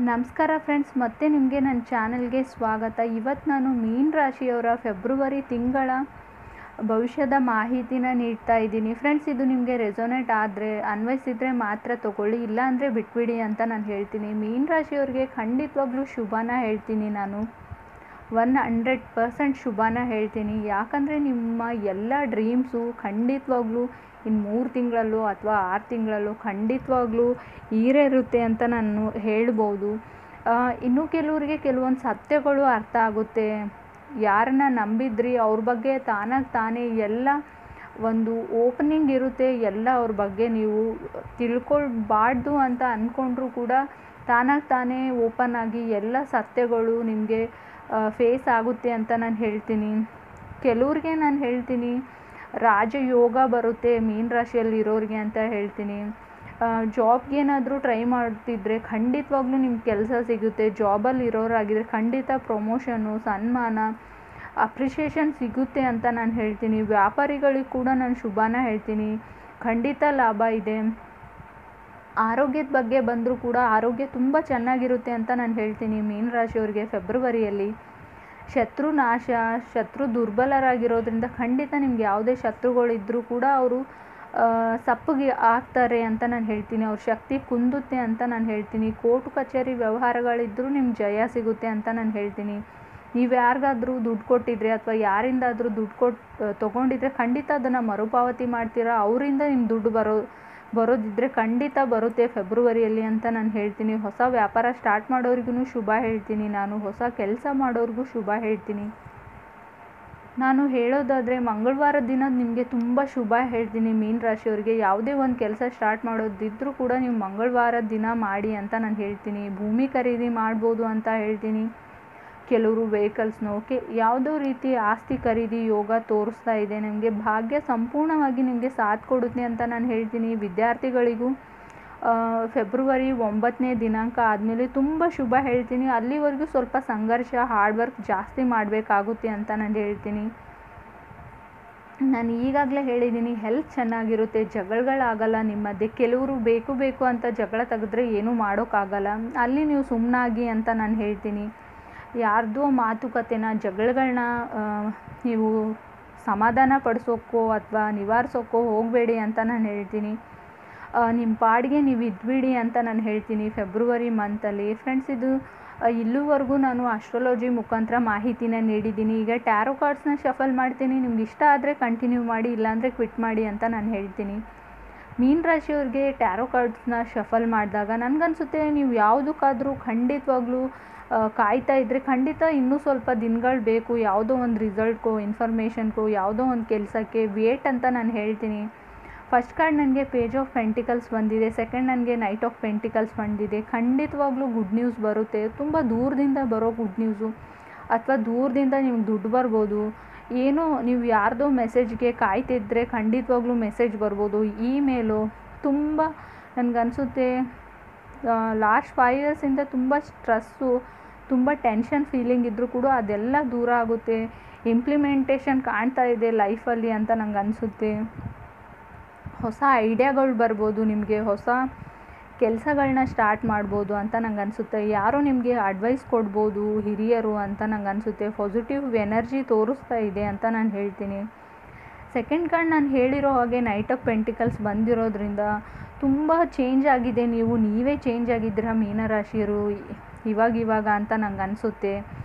ನಮಸ್ಕಾರ ಫ್ರೆಂಡ್ಸ್, ಮತ್ತೆ ನಿಮಗೆ ನನ್ನ ಚಾನಲ್ಗೆ ಸ್ವಾಗತ. ಇವತ್ತು ನಾನು ಮೀನ ರಾಶಿಯವರ ಫೆಬ್ರವರಿ ತಿಂಗಳ ಭವಿಷ್ಯದ ಮಾಹಿತಿನ ನೀಡ್ತಾ ಇದ್ದೀನಿ. ಫ್ರೆಂಡ್ಸ್, ಇದು ನಿಮಗೆ ರೆಸೊನೇಟ್ ಆದರೆ ಅನ್ವಯಿಸಿದರೆ ಮಾತ್ರ ತೊಗೊಳ್ಳಿ, ಇಲ್ಲ ಅಂದರೆ ಬಿಟ್ಬಿಡಿ ಅಂತ ನಾನು ಹೇಳ್ತೀನಿ. ಮೀನ ರಾಶಿಯವ್ರಿಗೆ ಖಂಡಿತವಾಗ್ಲೂ ಶುಭನ ಹೇಳ್ತೀನಿ. ನಾನು 100% ಶುಭನ ಹೇಳ್ತೀನಿ. ಯಾಕಂದರೆ ನಿಮ್ಮ ಎಲ್ಲ ಡ್ರೀಮ್ಸು ಖಂಡಿತವಾಗ್ಲೂ ಇನ್ನು 3 ತಿಂಗಳಲ್ಲೋ ಅಥವಾ 6 ತಿಂಗಳಲ್ಲೋ ಖಂಡಿತವಾಗ್ಲೂ ಈಡೇರುತ್ತೆ ಅಂತ ನಾನು ಹೇಳ್ಬೋದು. ಇನ್ನೂ ಕೆಲವರಿಗೆ ಕೆಲವೊಂದು ಸತ್ಯಗಳು ಅರ್ಥ ಆಗುತ್ತೆ. ಯಾರನ್ನ ನಂಬಿದ್ರಿ ಅವ್ರ ಬಗ್ಗೆ ತಾನೇ ಎಲ್ಲ ಒಂದು ಓಪನಿಂಗ್ ಇರುತ್ತೆ. ಎಲ್ಲ ಅವ್ರ ಬಗ್ಗೆ ನೀವು ತಿಳ್ಕೊಳ್ಬಾರ್ದು ಅಂತ ಅಂದ್ಕೊಂಡ್ರೂ ಕೂಡ ತಾನೇ ಓಪನ್ ಆಗಿ ಎಲ್ಲ ಸತ್ಯಗಳು ನಿಮಗೆ ಫೇಸ್ ಆಗುತ್ತೆ ಅಂತ ನಾನು ಹೇಳ್ತೀನಿ. ಕೆಲವ್ರಿಗೆ ನಾನು ಹೇಳ್ತೀನಿ ರಾಜಯೋಗ ಬರುತ್ತೆ ಮೀನ ರಾಶಿಯಲ್ಲಿ ಇರೋರಿಗೆ ಅಂತ ಹೇಳ್ತೀನಿ. ಜಾಬ್ಗೇನಾದರೂ ಟ್ರೈ ಮಾಡ್ತಿದ್ರೆ ಖಂಡಿತವಾಗ್ಲೂ ನಿಮ್ಗೆ ಕೆಲಸ ಸಿಗುತ್ತೆ. ಜಾಬಲ್ಲಿ ಇರೋರಾಗಿದ್ದರೆ ಖಂಡಿತ ಪ್ರಮೋಷನು, ಸನ್ಮಾನ, ಅಪ್ರಿಷಿಯೇಷನ್ ಸಿಗುತ್ತೆ ಅಂತ ನಾನು ಹೇಳ್ತೀನಿ. ವ್ಯಾಪಾರಿಗಳಿಗೆ ಕೂಡ ನಾನು ಶುಭನ ಹೇಳ್ತೀನಿ. ಖಂಡಿತ ಲಾಭ ಇದೆ. ಆರೋಗ್ಯದ ಬಗ್ಗೆ ಬಂದರೂ ಕೂಡ ಆರೋಗ್ಯ ತುಂಬ ಚೆನ್ನಾಗಿರುತ್ತೆ ಅಂತ ನಾನು ಹೇಳ್ತೀನಿ. ಮೀನ ರಾಶಿಯವರಿಗೆ ಫೆಬ್ರವರಿಯಲ್ಲಿ ಶತ್ರು ನಾಶ, ಶತ್ರು ದುರ್ಬಲರಾಗಿರೋದ್ರಿಂದ ಖಂಡಿತ ನಿಮ್ಗೆ ಯಾವುದೇ ಶತ್ರುಗಳಿದ್ದರೂ ಕೂಡ ಅವರು ಸಪ್ಪಗೆ ಆಗ್ತಾರೆ ಅಂತ ನಾನು ಹೇಳ್ತೀನಿ. ಅವ್ರ ಶಕ್ತಿ ಕುಂದುತ್ತೆ ಅಂತ ನಾನು ಹೇಳ್ತೀನಿ. ಕೋರ್ಟು ಕಚೇರಿ ವ್ಯವಹಾರಗಳಿದ್ದರೂ ನಿಮ್ಗೆ ಜಯ ಸಿಗುತ್ತೆ ಅಂತ ನಾನು ಹೇಳ್ತೀನಿ. ನೀವು ಯಾರಿಗಾದ್ರೂ ದುಡ್ಡು ಕೊಟ್ಟಿದ್ರೆ ಅಥವಾ ಯಾರಿಂದಾದರೂ ದುಡ್ಡು ತೊಗೊಂಡಿದ್ರೆ ಖಂಡಿತ ಅದನ್ನು ಮರುಪಾವತಿ ಮಾಡ್ತೀರಾ. ಅವರಿಂದ ನಿಮ್ಮ ದುಡ್ಡು ಬರೋದಿದ್ದರೆ ಖಂಡಿತ ಬರುತ್ತೆ ಫೆಬ್ರವರಿಯಲ್ಲಿ ಅಂತ ನಾನು ಹೇಳ್ತೀನಿ. ಹೊಸ ವ್ಯಾಪಾರ ಸ್ಟಾರ್ಟ್ ಮಾಡೋರಿಗೂ ಶುಭ ಹೇಳ್ತೀನಿ. ನಾನು ಹೊಸ ಕೆಲಸ ಮಾಡೋರಿಗೂ ಶುಭ ಹೇಳ್ತೀನಿ. ನಾನು ಹೇಳೋದಾದರೆ ಮಂಗಳವಾರದ ದಿನ ನಿಮಗೆ ತುಂಬ ಶುಭ ಹೇಳ್ತೀನಿ. ಮೀನ ರಾಶಿಯವರಿಗೆ ಯಾವುದೇ ಒಂದು ಕೆಲಸ ಸ್ಟಾರ್ಟ್ ಮಾಡೋದಿದ್ದರೂ ಕೂಡ ನೀವು ಮಂಗಳವಾರದ ದಿನ ಮಾಡಿ ಅಂತ ನಾನು ಹೇಳ್ತೀನಿ. ಭೂಮಿ ಖರೀದಿ ಮಾಡ್ಬೋದು ಅಂತ ಹೇಳ್ತೀನಿ. ಕೆಲವರು ವೆಹಿಕಲ್ಸ್ನೋ ಯಾವುದೋ ರೀತಿ ಆಸ್ತಿ ಖರೀದಿ ಯೋಗ ತೋರಿಸ್ತಾ ಇದೆ. ನಿಮಗೆ ಭಾಗ್ಯ ಸಂಪೂರ್ಣವಾಗಿ ನಿಮಗೆ ಸಾಥ್ ಕೊಡುತ್ತೆ ಅಂತ ನಾನು ಹೇಳ್ತೀನಿ. ವಿದ್ಯಾರ್ಥಿಗಳಿಗೂ ಫೆಬ್ರವರಿ 9ನೇ ದಿನಾಂಕ ಆದಮೇಲೆ ತುಂಬ ಶುಭ ಹೇಳ್ತೀನಿ. ಅಲ್ಲಿವರೆಗೂ ಸ್ವಲ್ಪ ಸಂಘರ್ಷ, ಹಾರ್ಡ್ ವರ್ಕ್ ಜಾಸ್ತಿ ಮಾಡಬೇಕಾಗುತ್ತೆ ಅಂತ ನಾನು ಹೇಳ್ತೀನಿ. ನಾನು ಈಗಾಗಲೇ ಹೇಳಿದ್ದೀನಿ, ಹೆಲ್ತ್ ಚೆನ್ನಾಗಿರುತ್ತೆ, ಜಗಳಗಳಾಗಲ್ಲ ನಿಮ್ಮ ಮಧ್ಯೆ. ಕೆಲವರು ಬೇಕು ಅಂತ ಜಗಳ ತೆಗೆದ್ರೆ ಏನೂ ಮಾಡೋಕ್ಕಾಗಲ್ಲ. ಅಲ್ಲಿ ನೀವು ಸುಮ್ಮನಾಗಿ ಅಂತ ನಾನು ಹೇಳ್ತೀನಿ. ಯಾರ್ದೋ ಮಾತುಕತೆನ, ಜಗಳಗಳನ್ನ ನೀವು ಸಮಾಧಾನ ಪಡಿಸೋಕ್ಕೋ ಅಥವಾ ನಿವಾರಿಸೋಕ್ಕೋ ಹೋಗಬೇಡಿ ಅಂತ ನಾನು ಹೇಳ್ತೀನಿ. ನಿಮ್ಮ ಪಾಡಿಗೆ ನೀವು ಇದ್ಬಿಡಿ ಅಂತ ನಾನು ಹೇಳ್ತೀನಿ ಫೆಬ್ರವರಿ ಮಂತಲ್ಲಿ. ಫ್ರೆಂಡ್ಸ್, ಇದು ಇಲ್ಲಿವರೆಗೂ ನಾನು ಆಸ್ಟ್ರಾಲಜಿ ಮುಖಾಂತರ ಮಾಹಿತಿನ ನೀಡಿದ್ದೀನಿ. ಈಗ ಟ್ಯಾರೋ ಕಾರ್ಡ್ಸ್ನ ಶಫಲ್ ಮಾಡ್ತೀನಿ. ನಿಮ್ಗೆ ಇಷ್ಟ ಆದರೆ ಕಂಟಿನ್ಯೂ ಮಾಡಿ, ಇಲ್ಲಾಂದರೆ ಕ್ವಿಟ್ ಮಾಡಿ ಅಂತ ನಾನು ಹೇಳ್ತೀನಿ. ಮೀನ ರಾಶಿಯವ್ರಿಗೆ ಟ್ಯಾರೋ ಕಾರ್ಡ್ಸ್ನ ಶಫಲ್ ಮಾಡಿದಾಗ ನನಗನ್ಸುತ್ತೆ ನೀವು ಯಾವುದಕ್ಕಾದರೂ ಖಂಡಿತವಾಗ್ಲೂ ಕಾಯ್ತಾ ಇದ್ದರೆ ಖಂಡಿತ ಇನ್ನೂ ಸ್ವಲ್ಪ ದಿನಗಳು ಬೇಕು. ಯಾವುದೋ ಒಂದು ರಿಸಲ್ಟ್ಗೋ, ಇನ್ಫಾರ್ಮೇಷನ್ಗೋ, ಯಾವುದೋ ಒಂದು ಕೆಲಸಕ್ಕೆ ವೇಟ್ ಅಂತ ನಾನು ಹೇಳ್ತೀನಿ. ಫಸ್ಟ್ ಕಾರ್ಡ್ ನನಗೆ ಪೇಜ್ ಆಫ್ ಪೆಂಟಿಕಲ್ಸ್ ಬಂದಿದೆ. ಸೆಕೆಂಡ್ ನನಗೆ ನೈಟ್ ಆಫ್ ಪೆಂಟಿಕಲ್ಸ್ ಬಂದಿದೆ. ಖಂಡಿತವಾಗ್ಲೂ ಗುಡ್ ನ್ಯೂಸ್ ಬರುತ್ತೆ. ತುಂಬ ದೂರದಿಂದ ಬರೋ ಗುಡ್ ನ್ಯೂಸು, ಅಥವಾ ದೂರದಿಂದ ನಿಮ್ಗೆ ದುಡ್ಡು ಬರ್ಬೋದು. ಏನೋ ನೀವು ಯಾರ್ದೋ ಮೆಸೇಜ್ಗೆ ಕಾಯ್ತಿದ್ರೆ ಖಂಡಿತವಾಗ್ಲೂ ಮೆಸೇಜ್ ಬರ್ಬೋದು. ಇಮೇಲು ತುಂಬ ನನಗನ್ಸುತ್ತೆ ಲಾಸ್ಟ್ 5 ಇಯರ್ಸಿಂದ ತುಂಬ ಸ್ಟ್ರೆಸ್ಸು, ತುಂಬ ಟೆನ್ಷನ್ ಫೀಲಿಂಗ್ ಇದ್ದರೂ ಕೂಡ ಅದೆಲ್ಲ ದೂರ ಆಗುತ್ತೆ. ಇಂಪ್ಲಿಮೆಂಟೇಷನ್ ಕಾಣ್ತಾ ಇದೆ ಲೈಫಲ್ಲಿ ಅಂತ ನಂಗೆ ಅನಿಸುತ್ತೆ. ಹೊಸ ಐಡಿಯಾಗಳು ಬರ್ಬೋದು, ನಿಮಗೆ ಹೊಸ ಕೆಲಸಗಳನ್ನ ಸ್ಟಾರ್ಟ್ ಮಾಡ್ಬೋದು ಅಂತ ನಂಗೆ ಅನಿಸುತ್ತೆ. ಯಾರೋ ನಿಮಗೆ ಅಡ್ವೈಸ್ ಕೊಡ್ಬೋದು, ಹಿರಿಯರು ಅಂತ ನಂಗೆ ಅನಿಸುತ್ತೆ. ಪಾಸಿಟಿವ್ ಎನರ್ಜಿ ತೋರಿಸ್ತಾ ಇದೆ ಅಂತ ನಾನು ಹೇಳ್ತೀನಿ. ಸೆಕೆಂಡ್ ಕಾರ್ಡ್ ನಾನು ಹೇಳಿರೋ ಹಾಗೆ ನೈಟ್ ಆಫ್ ಪೆಂಟಿಕಲ್ಸ್ ಬಂದಿರೋದ್ರಿಂದ ತುಂಬ ಚೇಂಜ್ ಆಗಿದೆ. ನೀವೇ ಚೇಂಜ್ ಆಗಿದ್ದೀರಾ ಮೀನ ರಾಶಿಯರು ಇವಾಗ ಅಂತ ನಂಗೆ ಅನಿಸುತ್ತೆ.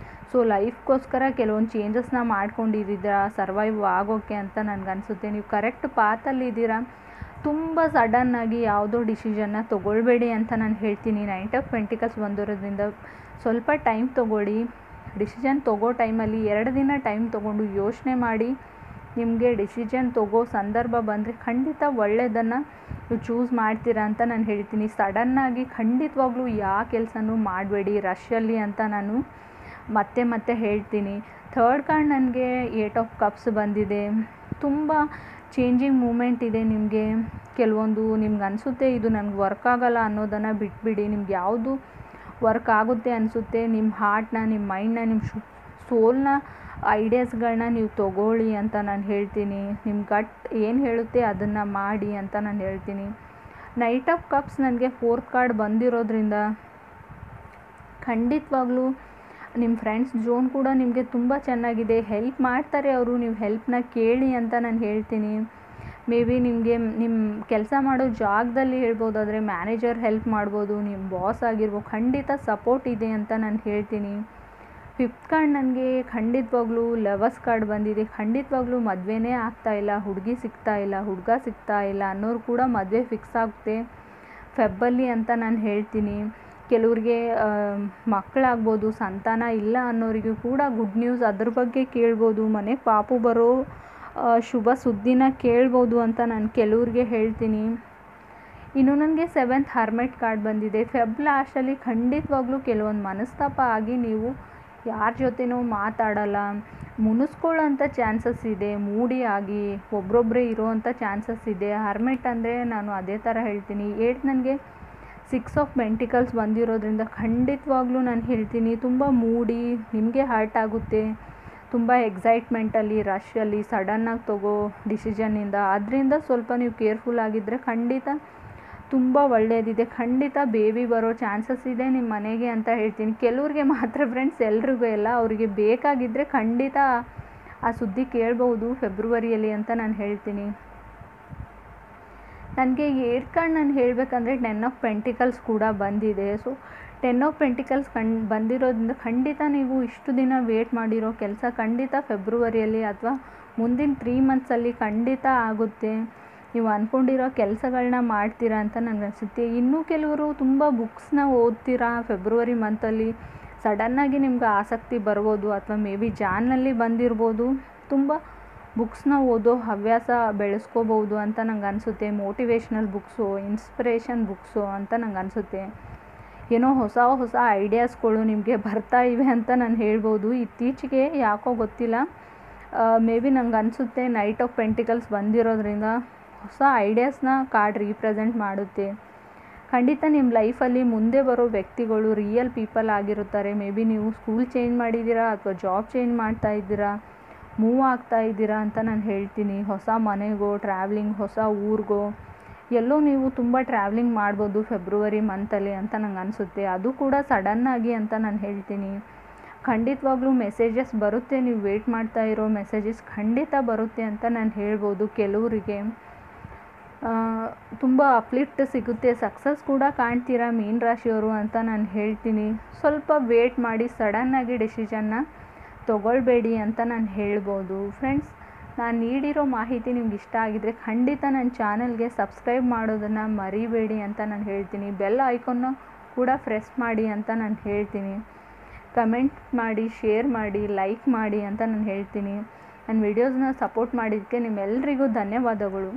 ಸೊ ಲೈಫ್ಗೋಸ್ಕರ ಕೆಲವೊಂದು ಚೇಂಜಸ್ನ ಮಾಡ್ಕೊಂಡಿದ್ದೀರಾ ಸರ್ವೈವ್ ಆಗೋಕ್ಕೆ ಅಂತ ನನಗನ್ಸುತ್ತೆ. ನೀವು ಕರೆಕ್ಟ್ ಪಾತಲ್ಲಿದ್ದೀರಾ. ತುಂಬ ಸಡನ್ನಾಗಿ ಯಾವುದೋ ಡಿಸಿಷನ್ನ ತೊಗೊಳ್ಬೇಡಿ ಅಂತ ನಾನು ಹೇಳ್ತೀನಿ. ನೈಟ್ ಆಫ್ ಪೆಂಟಿಕಲ್ಸ್ ಬಂದಿರೋದ್ರಿಂದ ಸ್ವಲ್ಪ ಟೈಮ್ ತೊಗೊಳ್ಳಿ. ಡಿಸಿಷನ್ ತೊಗೋ ಟೈಮಲ್ಲಿ 2 ದಿನ ಟೈಮ್ ತೊಗೊಂಡು ಯೋಚನೆ ಮಾಡಿ ನಿಮಗೆ ಡಿಸಿಷನ್ ತೊಗೋ ಸಂದರ್ಭ ಬಂದರೆ ಖಂಡಿತ ಒಳ್ಳೆಯದನ್ನು ನೀವು ಚೂಸ್ ಮಾಡ್ತೀರಾ ಅಂತ ನಾನು ಹೇಳ್ತೀನಿ. ಸಡನ್ನಾಗಿ ಖಂಡಿತವಾಗ್ಲೂ ಯಾವ ಕೆಲಸನೂ ಮಾಡಬೇಡಿ ರಶಲ್ಲಿ ಅಂತ ನಾನು ಮತ್ತೆ ಹೇಳ್ತೀನಿ. ಥರ್ಡ್ ಕಾರ್ಡ್ ನನಗೆ 8 ಆಫ್ ಕಪ್ಸ್ ಬಂದಿದೆ. ತುಂಬ ಚೇಂಜಿಂಗ್ ಮೂಮೆಂಟ್ ಇದೆ ನಿಮಗೆ. ಕೆಲವೊಂದು ನಿಮ್ಗೆ ಅನಿಸುತ್ತೆ ಇದು ನನಗೆ ವರ್ಕ್ ಆಗೋಲ್ಲ ಅನ್ನೋದನ್ನು ಬಿಟ್ಬಿಡಿ. ನಿಮ್ಗೆ ಯಾವುದು ವರ್ಕ್ ಆಗುತ್ತೆ ಅನಿಸುತ್ತೆ, ನಿಮ್ಮ ಹಾರ್ಟ್ನ, ನಿಮ್ಮ ಮೈಂಡ್ನ, ನಿಮ್ಮ ಸೋಲ್ನ ಐಡಿಯಾಸ್ಗಳನ್ನ ನೀವು ತೊಗೊಳ್ಳಿ ಅಂತ ನಾನು ಹೇಳ್ತೀನಿ. ನಿಮ್ಮ ಗಟ್ ಏನು ಹೇಳುತ್ತೆ ಅದನ್ನು ಮಾಡಿ ಅಂತ ನಾನು ಹೇಳ್ತೀನಿ. ನೈಟ್ ಆಫ್ ಕಪ್ಸ್ ನನಗೆ 4th ಕಾರ್ಡ್ ಬಂದಿರೋದ್ರಿಂದ ಖಂಡಿತವಾಗ್ಲೂ ನಿಮ್ಮ ಫ್ರೆಂಡ್ಸ್ ಝೋನ್ ಕೂಡ ನಿಮಗೆ ತುಂಬ ಚೆನ್ನಾಗಿದೆ, ಹೆಲ್ಪ್ ಮಾಡ್ತಾರೆ ಅವರು, ನೀವು ಹೆಲ್ಪ್ನ ಕೇಳಿ ಅಂತ ನಾನು ಹೇಳ್ತೀನಿ. ಮೇ ಬಿ ನಿಮಗೆ ನಿಮ್ಮ ಕೆಲಸ ಮಾಡೋ ಜಾಗದಲ್ಲಿ ಹೇಳ್ಬೋದಾದರೆ ಮ್ಯಾನೇಜರ್ ಹೆಲ್ಪ್ ಮಾಡ್ಬೋದು, ನಿಮ್ಮ ಬಾಸ್ ಆಗಿರ್ಬೋದು, ಖಂಡಿತ ಸಪೋರ್ಟ್ ಇದೆ ಅಂತ ನಾನು ಹೇಳ್ತೀನಿ. 5th ಕಾರ್ಡ್ ನನಗೆ ಖಂಡಿತವಾಗ್ಲೂ ಲವರ್ಸ್ ಕಾರ್ಡ್ ಬಂದಿದೆ. ಖಂಡಿತವಾಗ್ಲೂ ಮದುವೆನೇ ಆಗ್ತಾಯಿಲ್ಲ, ಹುಡುಗಿ ಸಿಗ್ತಾ ಇಲ್ಲ, ಹುಡುಗ ಸಿಗ್ತಾ ಇಲ್ಲ ಅನ್ನೋರು ಕೂಡ ಮದುವೆ ಫಿಕ್ಸ್ ಆಗುತ್ತೆ ಫೆಬ್ಬಲ್ಲಿ ಅಂತ ನಾನು ಹೇಳ್ತೀನಿ. ಕೆಲವ್ರಿಗೆ ಮಕ್ಕಳಾಗ್ಬೋದು, ಸಂತಾನ ಇಲ್ಲ ಅನ್ನೋರಿಗೂ ಕೂಡ ಗುಡ್ ನ್ಯೂಸ್ ಅದ್ರ ಬಗ್ಗೆ ಕೇಳ್ಬೋದು, ಮನೆಗೆ ಪಾಪು ಬರೋ ಶುಭ ಸುದ್ದಿನ ಕೇಳ್ಬೋದು ಅಂತ ನಾನು ಕೆಲವ್ರಿಗೆ ಹೇಳ್ತೀನಿ. ಇನ್ನು ನನಗೆ 7th ಹರ್ಮೆಟ್ ಕಾರ್ಡ್ ಬಂದಿದೆ. ಫೆಬ್ ಲಾಸ್ಟಲ್ಲಿ ಖಂಡಿತವಾಗ್ಲೂ ಕೆಲವೊಂದು ಮನಸ್ತಾಪ ಆಗಿ ನೀವು ಯಾರ ಜೊತೆನೂ ಮಾತಾಡಲ್ಲ, ಮುನಿಸ್ಕೊಳ್ಳೋಂಥ ಚಾನ್ಸಸ್ ಇದೆ, ಮೂಡಿ ಆಗಿ ಒಬ್ರೊಬ್ಬರೇ ಇರೋವಂಥ ಚಾನ್ಸಸ್ ಇದೆ. ಹರ್ಮೆಟ್ ಅಂದರೆ ನಾನು ಅದೇ ಥರ ಹೇಳ್ತೀನಿ. ನನಗೆ 6 ಆಫ್ ಪೆಂಟಿಕಲ್ಸ್ ಬಂದಿರೋದ್ರಿಂದ ಖಂಡಿತವಾಗ್ಲೂ ನಾನು ಹೇಳ್ತೀನಿ ತುಂಬ ಮೂಡಿ, ನಿಮಗೆ ಹರ್ಟ್ ಆಗುತ್ತೆ, ತುಂಬ ಎಕ್ಸೈಟ್ಮೆಂಟಲ್ಲಿ, ರಶಲ್ಲಿ, ಸಡನ್ನಾಗಿ ತಗೋ ಡಿಸಿಷನ್ನಿಂದ. ಅದರಿಂದ ಸ್ವಲ್ಪ ನೀವು ಕೇರ್ಫುಲ್ ಆಗಿದ್ದರೆ ಖಂಡಿತ ತುಂಬ ಒಳ್ಳೆಯದಿದೆ. ಖಂಡಿತ ಬೇಬಿ ಬರೋ ಚಾನ್ಸಸ್ ಇದೆ ನಿಮ್ಮ ಮನೆಗೆ ಅಂತ ಹೇಳ್ತೀನಿ. ಕೆಲವ್ರಿಗೆ ಮಾತ್ರ ಫ್ರೆಂಡ್ಸ್, ಎಲ್ರಿಗೂ ಎಲ್ಲ, ಅವರಿಗೆ ಬೇಕಾಗಿದ್ದರೆ ಖಂಡಿತ ಆ ಸುದ್ದಿ ಕೇಳ್ಬೋದು ಫೆಬ್ರವರಿಯಲ್ಲಿ ಅಂತ ನಾನು ಹೇಳ್ತೀನಿ. ನನಗೆ 8th ಕಾರ್ಡ್ ನಾನು ಹೇಳಬೇಕಂದ್ರೆ 10 ಆಫ್ ಪೆಂಟಿಕಲ್ಸ್ ಕೂಡ ಬಂದಿದೆ. ಸೊ 10 ಆಫ್ ಪೆಂಟಿಕಲ್ಸ್ ಬಂದಿರೋದ್ರಿಂದ ಖಂಡಿತ ನೀವು ಇಷ್ಟು ದಿನ ವೇಟ್ ಮಾಡಿರೋ ಕೆಲಸ ಖಂಡಿತ ಫೆಬ್ರವರಿಯಲ್ಲಿ ಅಥವಾ ಮುಂದಿನ 3 ಮಂತ್ಸಲ್ಲಿ ಖಂಡಿತ ಆಗುತ್ತೆ. ನೀವು ಅಂದ್ಕೊಂಡಿರೋ ಕೆಲಸಗಳನ್ನ ಮಾಡ್ತೀರಾ ಅಂತ ನನಗನ್ಸುತ್ತೆ. ಇನ್ನೂ ಕೆಲವರು ತುಂಬ ಬುಕ್ಸ್ನ ಓದ್ತೀರಾ ಫೆಬ್ರವರಿ ಮಂತಲ್ಲಿ, ಸಡನ್ನಾಗಿ ನಿಮ್ಗೆ ಆಸಕ್ತಿ ಬರ್ಬೋದು ಅಥವಾ ಮೇ ಬಿ ಜಾನ್ನಲ್ಲಿ ಬಂದಿರ್ಬೋದು. ತುಂಬ ಬುಕ್ಸ್ನ ಓದೋ ಹವ್ಯಾಸ ಬೆಳೆಸ್ಕೋಬೋದು ಅಂತ ನಂಗೆ ಅನಿಸುತ್ತೆ. ಮೋಟಿವೇಶ್ನಲ್ ಬುಕ್ಸು, ಇನ್ಸ್ಪಿರೇಷನ್ ಬುಕ್ಸು ಅಂತ ನಂಗೆ ಅನಿಸುತ್ತೆ. ಏನೋ ಹೊಸ ಹೊಸ ಐಡಿಯಾಸ್ಗಳು ನಿಮಗೆ ಬರ್ತಾ ಇವೆ ಅಂತ ನಾನು ಹೇಳ್ಬೋದು. ಇತ್ತೀಚೆಗೆ ಯಾಕೋ ಗೊತ್ತಿಲ್ಲ, ಮೇ ಬಿ ನಂಗೆ ಅನಿಸುತ್ತೆ ನೈಟ್ ಆಫ್ ಪೆಂಟಿಕಲ್ಸ್ ಬಂದಿರೋದ್ರಿಂದ ಹೊಸ ಐಡಿಯಾಸ್ನ ಕಾರ್ಡ್ ರೀಪ್ರೆಸೆಂಟ್ ಮಾಡುತ್ತೆ. ಖಂಡಿತ ನಿಮ್ಮ ಲೈಫಲ್ಲಿ ಮುಂದೆ ಬರೋ ವ್ಯಕ್ತಿಗಳು ರಿಯಲ್ ಪೀಪಲ್ ಆಗಿರುತ್ತಾರೆ. ಮೇ ಬಿ ನೀವು ಸ್ಕೂಲ್ ಚೇಂಜ್ ಮಾಡಿದ್ದೀರಾ ಅಥವಾ ಜಾಬ್ ಚೇಂಜ್ ಮಾಡ್ತಾ ಇದ್ದೀರಾ, ಮೂವ್ ಆಗ್ತಾ ಇದ್ದೀರಾ ಅಂತ ನಾನು ಹೇಳ್ತೀನಿ. ಹೊಸ ಮನೆಗೋ, ಟ್ರಾವ್ಲಿಂಗ್, ಹೊಸ ಊರಿಗೋ, ಎಲ್ಲೋ ನೀವು ತುಂಬ ಟ್ರಾವ್ಲಿಂಗ್ ಮಾಡ್ಬೋದು ಫೆಬ್ರವರಿ ಮಂತಲ್ಲಿ ಅಂತ ನಂಗೆ ಅನಿಸುತ್ತೆ. ಅದು ಕೂಡ ಸಡನ್ನಾಗಿ ಅಂತ ನಾನು ಹೇಳ್ತೀನಿ. ಖಂಡಿತವಾಗ್ಲೂ ಮೆಸೇಜಸ್ ಬರುತ್ತೆ, ನೀವು ವೇಟ್ ಮಾಡ್ತಾ ಇರೋ ಮೆಸೇಜಸ್ ಖಂಡಿತ ಬರುತ್ತೆ ಅಂತ ನಾನು ಹೇಳ್ಬೋದು. ಕೆಲವರಿಗೆ ತುಂಬ ಅಪ್ಲಿಫ್ಟ್ ಸಿಗುತ್ತೆ, ಸಕ್ಸಸ್ ಕೂಡ ಕಾಣ್ತೀರಾ ಮೀನ ರಾಶಿಯವರು ಅಂತ ನಾನು ಹೇಳ್ತೀನಿ. ಸ್ವಲ್ಪ ವೇಟ್ ಮಾಡಿ, ಸಡನ್ನಾಗಿ ಡಿಸಿಷನ್ನ ತೊಗೊಳ್ಬೇಡಿ ಅಂತ ನಾನು ಹೇಳ್ಬೋದು. ಫ್ರೆಂಡ್ಸ್, ನಾನು ನೀಡಿರೋ ಮಾಹಿತಿ ನಿಮ್ಗೆ ಇಷ್ಟ ಆಗಿದರೆ ಖಂಡಿತ ನನ್ನ ಚಾನಲ್ಗೆ ಸಬ್ಸ್ಕ್ರೈಬ್ ಮಾಡೋದನ್ನು ಮರಿಬೇಡಿ ಅಂತ ನಾನು ಹೇಳ್ತೀನಿ. ಬೆಲ್ ಐಕಾನ್ನ ಕೂಡ ಪ್ರೆಸ್ ಮಾಡಿ ಅಂತ ನಾನು ಹೇಳ್ತೀನಿ. ಕಮೆಂಟ್ ಮಾಡಿ, ಶೇರ್ ಮಾಡಿ, ಲೈಕ್ ಮಾಡಿ ಅಂತ ನಾನು ಹೇಳ್ತೀನಿ. ನನ್ನ ವಿಡಿಯೋಸ್ನ ಸಪೋರ್ಟ್ ಮಾಡಿದ್ದಕ್ಕೆ ನಿಮ್ಮೆಲ್ಲರಿಗೂ ಧನ್ಯವಾದಗಳು.